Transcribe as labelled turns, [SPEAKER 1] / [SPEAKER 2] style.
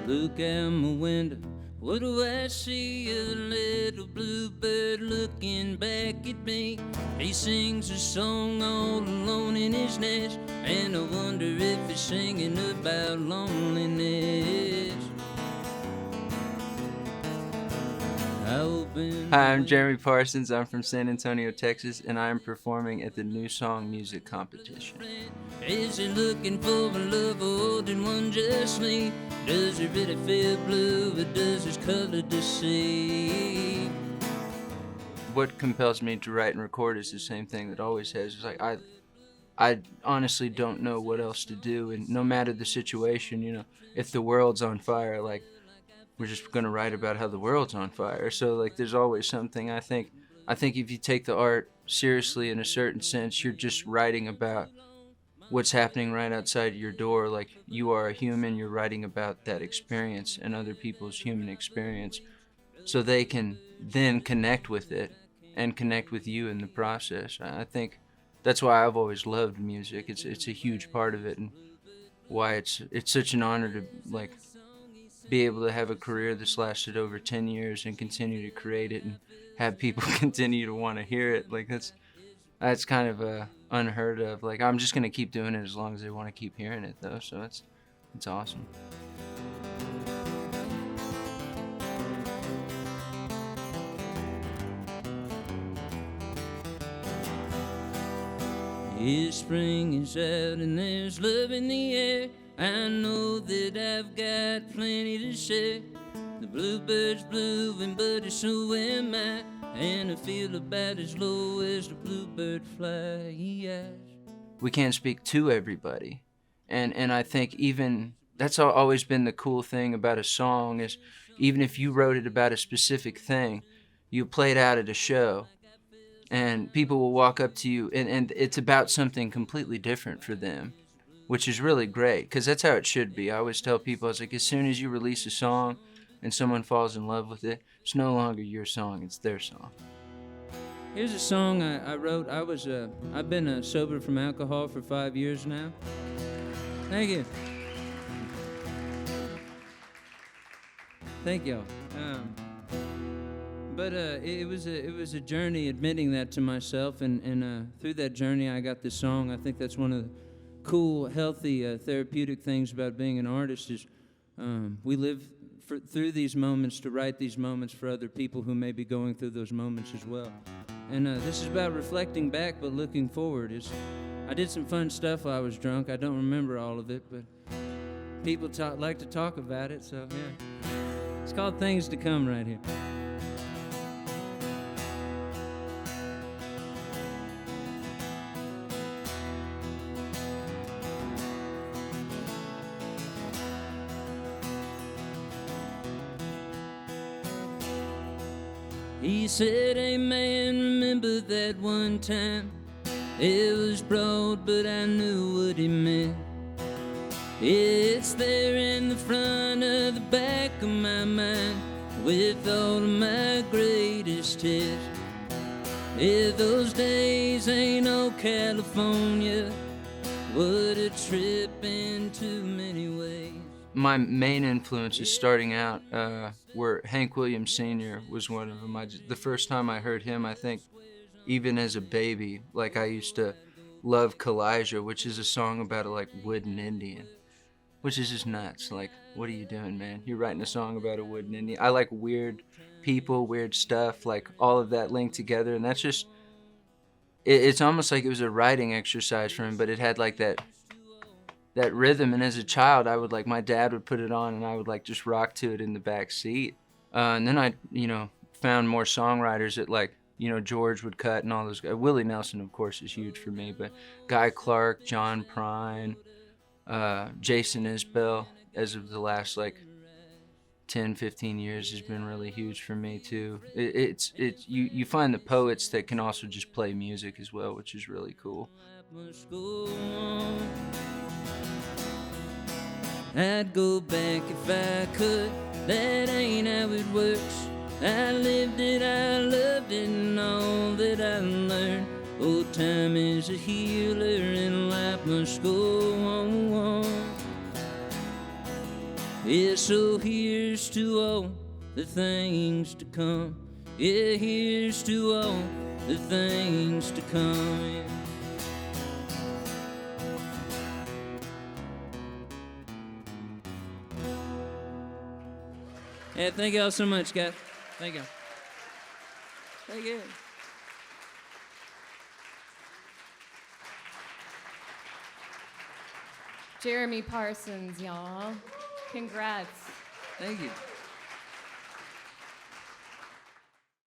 [SPEAKER 1] Look out my window, what do I see? A little bluebird looking back at me. He sings a song all alone in his nest, and I wonder if he's singing about loneliness. Hi, I'm Jeremy Parsons. I'm from San Antonio, Texas, and I am performing at the NewSong Music Competition. Is he looking for a love or did one just leave? Does he really feel blue or does his color deceive? What compels me to write and record is the same thing that always has. It's like I honestly don't know what else to do, and no matter the situation, you know, if the world's on fire, like, we're just gonna write about how the world's on fire. So like there's always something. I think if you take the art seriously in a certain sense, you're just writing about what's happening right outside your door. Like, you are a human, you're writing about that experience and other people's human experience, so they can then connect with it and connect with you in the process. I think that's why I've always loved music. It's a huge part of it, and why it's such an honor to like be able to have a career that's lasted over 10 years and continue to create it and have people continue to want to hear it. Like that's kind of unheard of. Like, I'm just gonna keep doing it as long as they want to keep hearing it though, so it's awesome. Spring is out and there's love in the air. I know that I've got plenty to share. The bluebird's blueing, but so am I, and I feel about as low as the bluebird flies. We can't speak to everybody, and I think even that's always been the cool thing about a song is even if you wrote it about a specific thing, you play it out at a show, and people will walk up to you, and it's about something completely different for them, which is really great, because that's how it should be. I always tell people, I was like, as soon as you release a song and someone falls in love with it, it's no longer your song, it's their song. Here's a song I wrote. I've been sober from alcohol for 5 years now. Thank you. Thank y'all. But it was a journey admitting that to myself, and through that journey I got this song. I think that's one of the cool, healthy, therapeutic things about being an artist is we live through these moments to write these moments for other people who may be going through those moments as well. And this is about reflecting back but looking forward. I did some fun stuff while I was drunk. I don't remember all of it, but people like to talk about it, so yeah. It's called Things to Come right here. He said, hey man, remember that one time? It was broad, but I knew what he meant. It's there in the front of the back of my mind, with all of my greatest hits. If those days ain't no California, what a trip in too many ways. My main influences starting out were Hank Williams Sr. was one of them. The first time I heard him, I think, even as a baby, like I used to love Kalijah, which is a song about a like wooden Indian, which is just nuts. Like, what are you doing, man? You're writing a song about a wooden Indian. I like weird people, weird stuff, like all of that linked together, and that's just, it's almost like it was a writing exercise for him, but it had like that rhythm, and as a child I would like, my dad would put it on and I would like just rock to it in the back seat. And then I found more songwriters that like, George would cut and all those guys. Willie Nelson, of course, is huge for me, but Guy Clark, John Prine, Jason Isbell, as of the last like 10-15 years, has been really huge for me too. You find the poets that can also just play music as well, which is really cool. I'd go back if I could, that ain't how it works. I lived it, I loved it, and all that I learned. Old time is a healer and life must go on. Yeah, so here's to all the things to come. Yeah, here's to all the things to come. Yeah. Yeah, thank y'all so much, guys. Thank y'all. Thank you.
[SPEAKER 2] Jeremy Parsons, y'all. Congrats.
[SPEAKER 1] Thank you.